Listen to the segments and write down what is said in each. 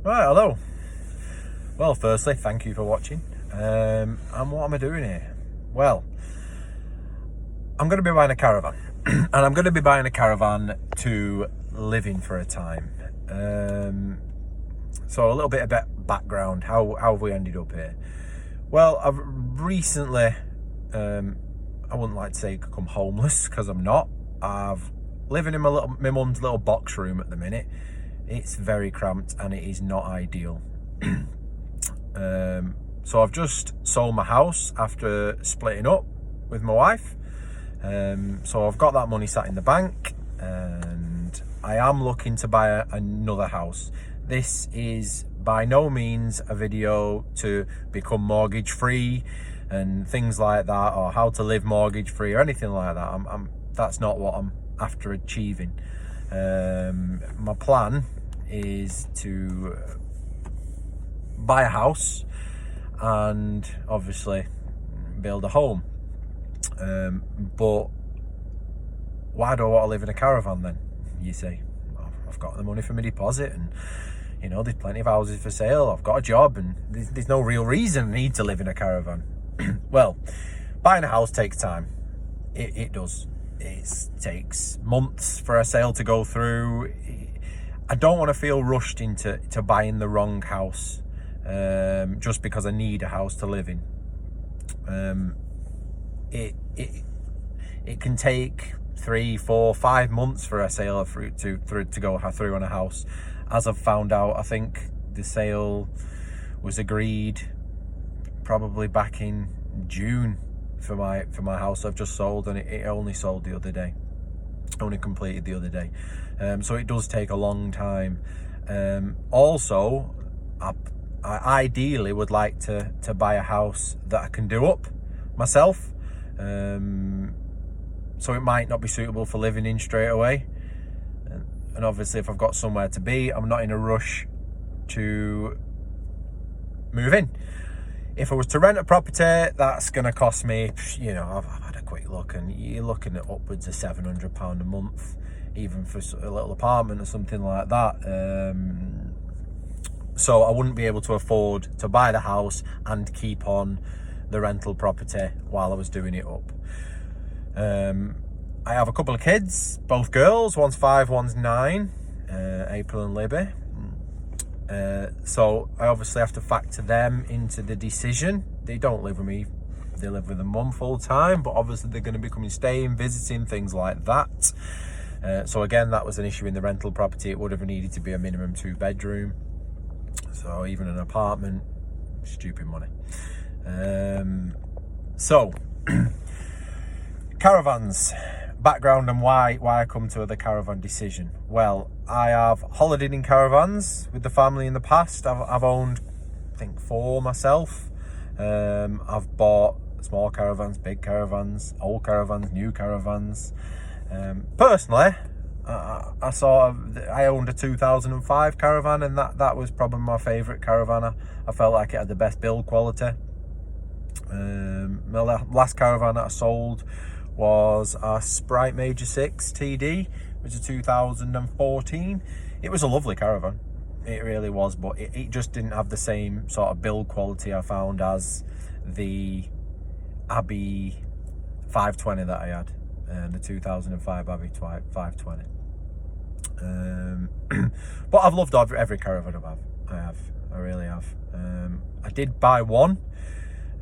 Right, hello. Well, firstly, thank you for watching. And what am I doing here? Well, I'm going to be buying a caravan. And I'm going to be buying a caravan to live in for a time. So a little bit of background. How have we ended up here? Well, I've recently, I wouldn't like to say become homeless, because I'm not. I've living in my mum's little box room at the minute. It's very cramped and it is not ideal. So I've just sold my house after splitting up with my wife. So I've got that money sat in the bank, and I am looking to buy another house. This is by no means a video to become mortgage free and things like that, or how to live mortgage free or anything like that. That's not what I'm after achieving. My plan is to buy a house and obviously build a home. But why do I want to live in a caravan then, you say? I've got the money for my deposit, and there's plenty of houses for sale. I've got a job, and there's no real reason I need to live in a caravan. Well, buying a house takes time. It does. It takes months for a sale to go through. I don't want to feel rushed into buying the wrong house just because I need a house to live in. It can take 3, 4, 5 months for a sale to go through on a house. As I've found out, I think the sale was agreed probably back in June for my house I've just sold, and it only sold the other day, only completed the other day. So it does take a long time. Also, I ideally would like to buy a house that I can do up myself. So it might not be suitable for living in straight away. And obviously, if I've got somewhere to be, I'm not in a rush to move in. If I was to rent a property, that's going to cost me, I've had a quick look, and you're looking at upwards of £700 a month, even for a little apartment or something like that. So I wouldn't be able to afford to buy the house and keep on the rental property while I was doing it up. I have a couple of kids, both girls. One's 5, one's 9, April and Libby. So I obviously have to factor them into the decision. They don't live with me, they live with a mum full time, but obviously they're going to be coming, staying, visiting, things like that. So again, that was an issue in the rental property. It would have needed to be a minimum 2-bedroom. So even an apartment, stupid money. So caravans, background and why I come to the caravan decision. Well, I have holidayed in caravans with the family in the past. I've owned, I think, 4 myself. I've bought small caravans, big caravans, old caravans, new caravans. Personally, I owned a 2005 caravan, and that was probably my favourite caravan. I felt like it had the best build quality. My last caravan that I sold was a Sprite Major 6 TD, which is 2014. It was a lovely caravan, it really was, but it just didn't have the same sort of build quality I found as the Abbey 520 that I had, the 2005 Abbey 520. But I've loved every caravan I really have. I did buy one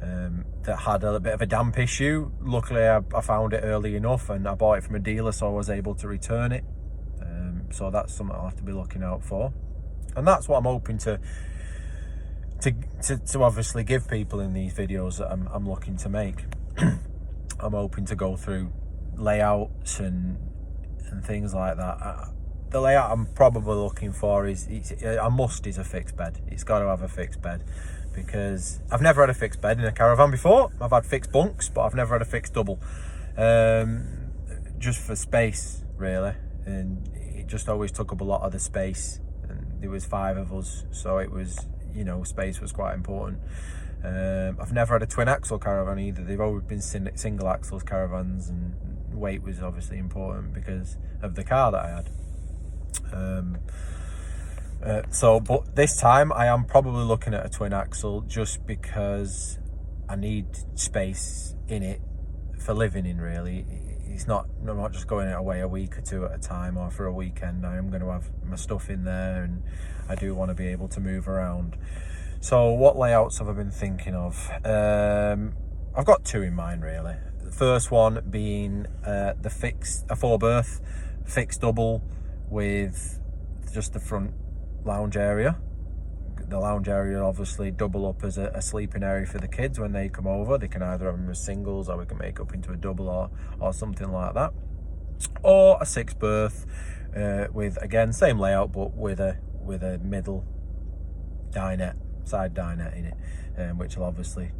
that had a little bit of a damp issue. Luckily, I found it early enough, and I bought it from a dealer, so I was able to return it. So that's something I'll have to be looking out for, and that's what I'm hoping to obviously give people in these videos that I'm looking to make. I'm hoping to go through layouts and things like that. The layout I'm probably looking for is a fixed bed. It's got to have a fixed bed, because I've never had a fixed bed in a caravan before. I've had fixed bunks, but I've never had a fixed double. Just for space, really, and it just always took up a lot of the space. And there was 5 of us, so it was, space was quite important. I've never had a twin axle caravan either. They've always been single axle caravans, and weight was obviously important because of the car that I had. But this time I am probably looking at a twin axle, just because I need space in it for living in, really. I'm not just going away a week or two at a time or for a weekend. I am going to have my stuff in there, and I do want to be able to move around. So what layouts have I been thinking of? I've got two in mind, really. The first one being a 4-berth fixed double with just the front lounge area. The lounge area obviously double up as a sleeping area for the kids when they come over. They can either have them as singles, or we can make up into a double or something like that. Or a 6-berth with, again, same layout, but with a middle side dinette in it, which will obviously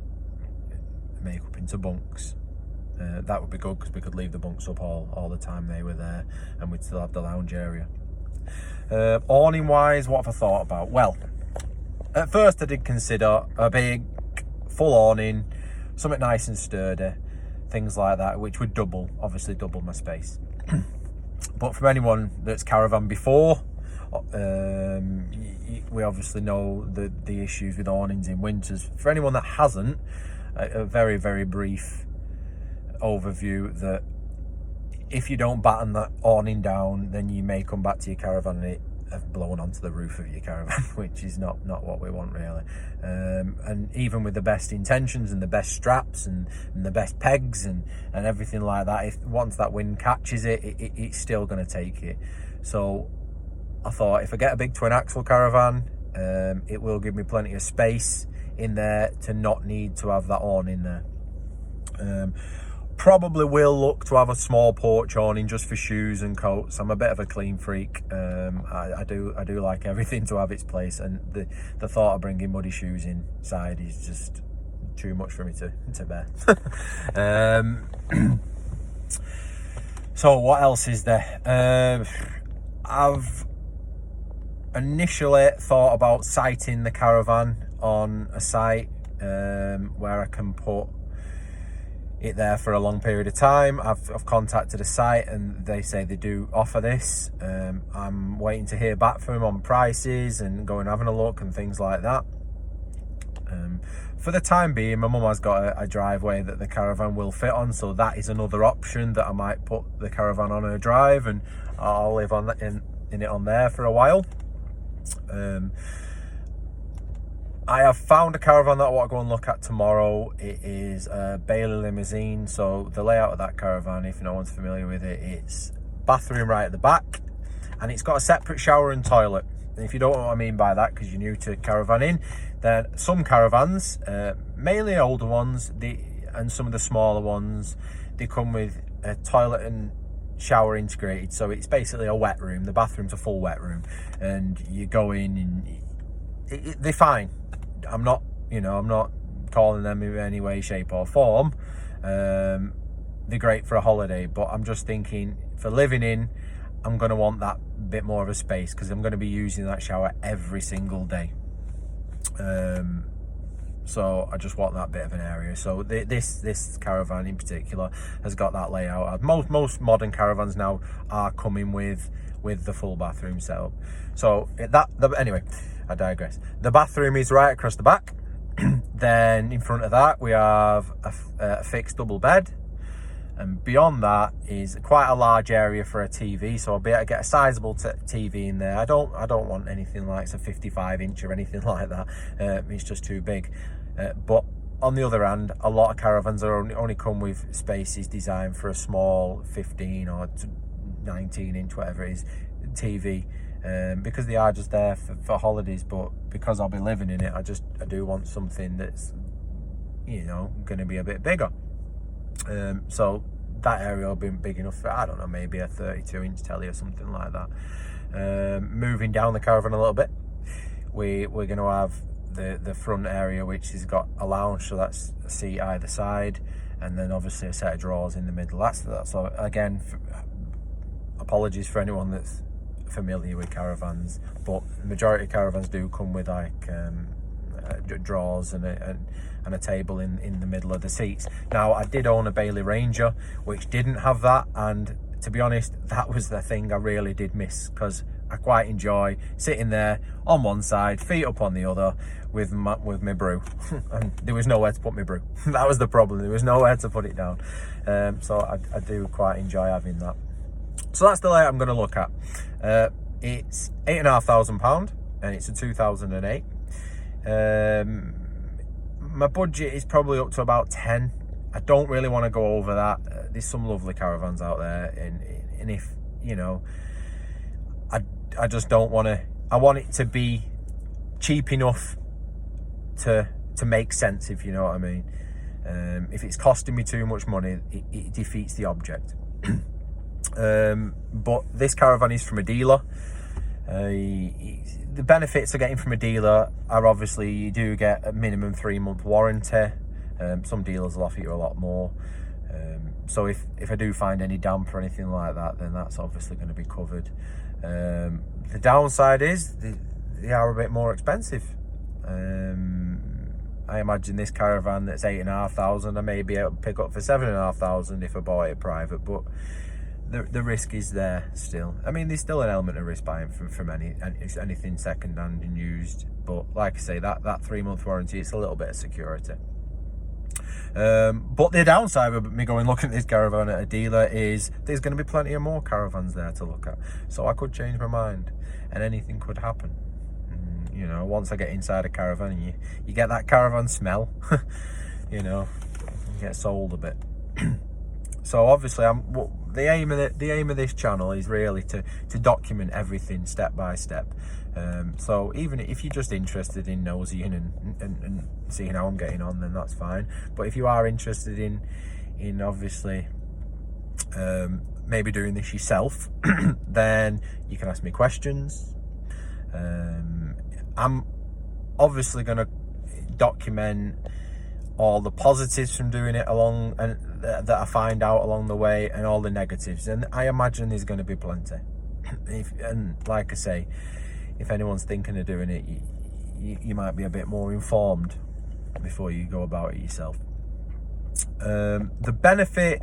make up into bunks. That would be good, because we could leave the bunks up all the time they were there, and we'd still have the lounge area. Awning wise, what have I thought about? Well, at first I did consider a big full awning, something nice and sturdy, things like that, which would obviously double my space. But from anyone that's caravan before, we obviously know the issues with awnings in winters. For anyone that hasn't, a very, very brief overview, that if you don't batten that awning down, then you may come back to your caravan and it have blown onto the roof of your caravan, which is not what we want, really. And even with the best intentions and the best straps and the best pegs and everything like that, if once that wind catches it's still going to take it. So I thought, if I get a big twin axle caravan, it will give me plenty of space in there to not need to have that awning there. Probably will look to have a small porch awning just for shoes and coats. I'm a bit of a clean freak. I do like everything to have its place, and the thought of bringing muddy shoes inside is just too much for me to bear. So what else is there? I've initially thought about siting the caravan on a site where I can put it there for a long period of time. I've contacted a site and they say they do offer this. I'm waiting to hear back from them on prices and going having a look and things like that. For the time being, my mum has got a driveway that the caravan will fit on, so that is another option, that I might put the caravan on her drive and I'll live on in it on there for a while. I have found a caravan that I want to go and look at tomorrow. It is a Bailey limousine. So the layout of that caravan, if no one's familiar with it, it's bathroom right at the back, and it's got a separate shower and toilet. And if you don't know what I mean by that, because you're new to caravanning, then some caravans, mainly older ones, and some of the smaller ones, they come with a toilet and shower integrated. So it's basically a wet room. The bathroom's a full wet room, and you go in and they're fine. I'm not calling them in any way, shape or form. They're great for a holiday, but I'm just thinking, for living in, I'm going to want that bit more of a space, because I'm going to be using that shower every single day. So I just want that bit of an area. So this caravan in particular has got that layout. Most modern caravans now are coming with the full bathroom setup. So anyway, I digress. The bathroom is right across the back. Then in front of that we have a fixed double bed, and beyond that is quite a large area for a TV. So I'll be able to get a sizable TV in there. I don't want anything like a 55-inch or anything like that. It's just too big. But on the other hand, a lot of caravans only come with spaces designed for a small 15 or 19-inch, whatever it is, TV. Because they are just there for holidays, but because I'll be living in it, I do want something that's going to be a bit bigger. So that area will be big enough for, I don't know, maybe a 32-inch telly or something like that. Moving down the caravan a little bit, we're going to have the front area, which has got a lounge, so that's a seat either side, and then obviously a set of drawers in the middle. That's so again, apologies for anyone that's familiar with caravans, but the majority of caravans do come with like drawers and a table in the middle of the seats. Now, I did own a Bailey Ranger which didn't have that, and to be honest, that was the thing I really did miss, because I quite enjoy sitting there on one side, feet up on the other, with my brew. And there was nowhere to put my brew. That was the problem. There was nowhere to put it down. So I do quite enjoy having that. So that's the layout I'm going to look at. It's £8,500 and it's a 2008. My budget is probably up to about 10. I don't really want to go over that. There's some lovely caravans out there, and if you know, I just don't want to. I want it to be cheap enough to make sense, if you know what I mean. If it's costing me too much money, it defeats the object. But this caravan is from a dealer. The benefits of getting from a dealer are obviously you do get a minimum 3-month warranty. Some dealers will offer you a lot more. So if I do find any damp or anything like that, then that's obviously going to be covered. The downside is they are a bit more expensive. I imagine this caravan that's £8,500, I may be able to pick up for £7,500 if I bought it private, but the risk is there still. I mean, there's still an element of risk buying from anything second hand and used, but like I say, that 3-month warranty, it's a little bit of security. But the downside of me going looking at this caravan at a dealer is there's going to be plenty of more caravans there to look at, so I could change my mind and anything could happen. You know, once I get inside a caravan and you get that caravan smell, you know, you get sold a bit. So obviously the aim of this channel is really to document everything step by step. So even if you're just interested in nosying and seeing how I'm getting on, then that's fine. But if you are interested in obviously maybe doing this yourself, then you can ask me questions. I'm obviously going to document all the positives from doing it along and that I find out along the way, and all the negatives, and I imagine there's going to be plenty. And like I say, if anyone's thinking of doing it, you might be a bit more informed before you go about it yourself. The benefit,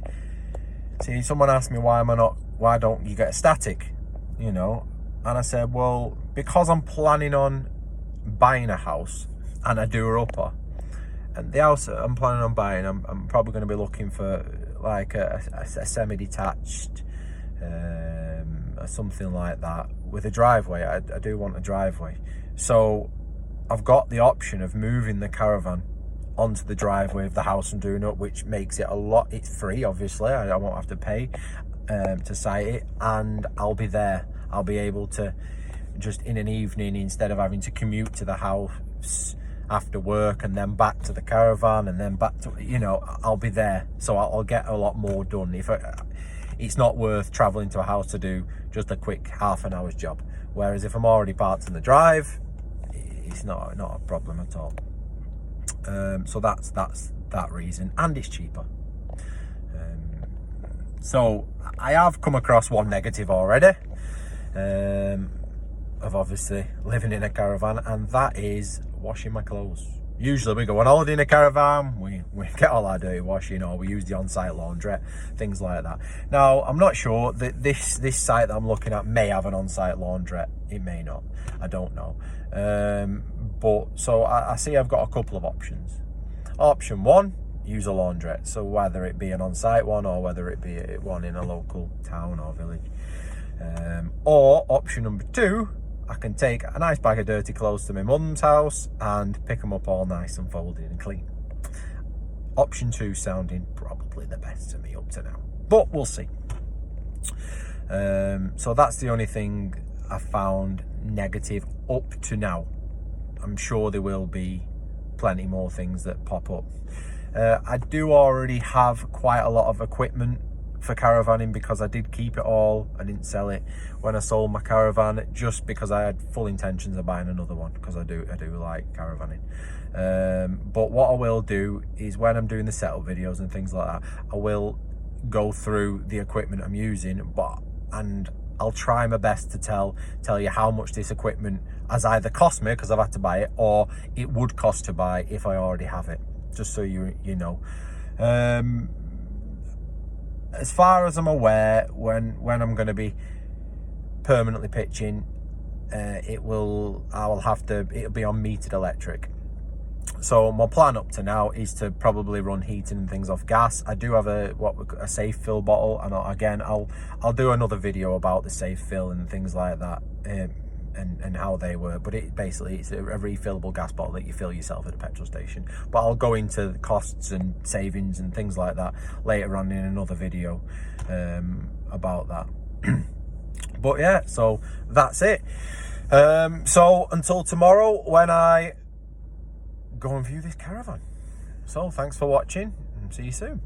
see, someone asked me why don't you get a static, you know, and I said, well, because I'm planning on buying a house and a doer-upper, and the house I'm planning on buying, I'm probably going to be looking for like a semi-detached, or something like that with a driveway. I do want a driveway, so I've got the option of moving the caravan onto the driveway of the house I'm doing up, which makes it it's free, obviously. I won't have to pay to site it, and I'll be there. I'll be able to just in an evening, instead of having to commute to the house after work and then back to the caravan and then back to, you know, I'll be there, so I'll get a lot more done. It's not worth traveling to a house to do just a quick half an hour's job, whereas if I'm already parked in the drive, it's not a problem at all. So that's that reason, and it's cheaper. So I have come across one negative already of obviously living in a caravan, and that is washing my clothes. Usually we go on holiday in a caravan, we get all our dirty washing, or we use the on-site laundrette, things like that. Now, I'm not sure that this site that I'm looking at may have an on-site laundrette. It may not, I don't know. But so I see I've got a couple of options. Option one, use a laundrette, so whether it be an on-site one or whether it be one in a local town or village. Or option number two, I can take a nice bag of dirty clothes to my mum's house and pick them up all nice and folded and clean. Option two sounding probably the best to me up to now, but we'll see. So that's the only thing I found negative up to now. I'm sure there will be plenty more things that pop up. I do already have quite a lot of equipment for caravanning because I did keep it all. I didn't sell it when I sold my caravan, just because I had full intentions of buying another one, because I do like caravanning. But what I will do is, when I'm doing the setup videos and things like that, I will go through the equipment I'm using, and I'll try my best to tell you how much this equipment has either cost me because I've had to buy it, or it would cost to buy if I already have it, just so you know. As far as I'm aware, when I'm going to be permanently pitching, it'll be on metered electric. So my plan up to now is to probably run heating and things off gas. I do have a safe fill bottle, and I'll do another video about the safe fill and things like that, and how they work. But it's a refillable gas bottle that you fill yourself at a petrol station. But I'll go into the costs and savings and things like that later on in another video about that. But yeah, so that's it. So until tomorrow, when I go and view this caravan. So thanks for watching, and see you soon.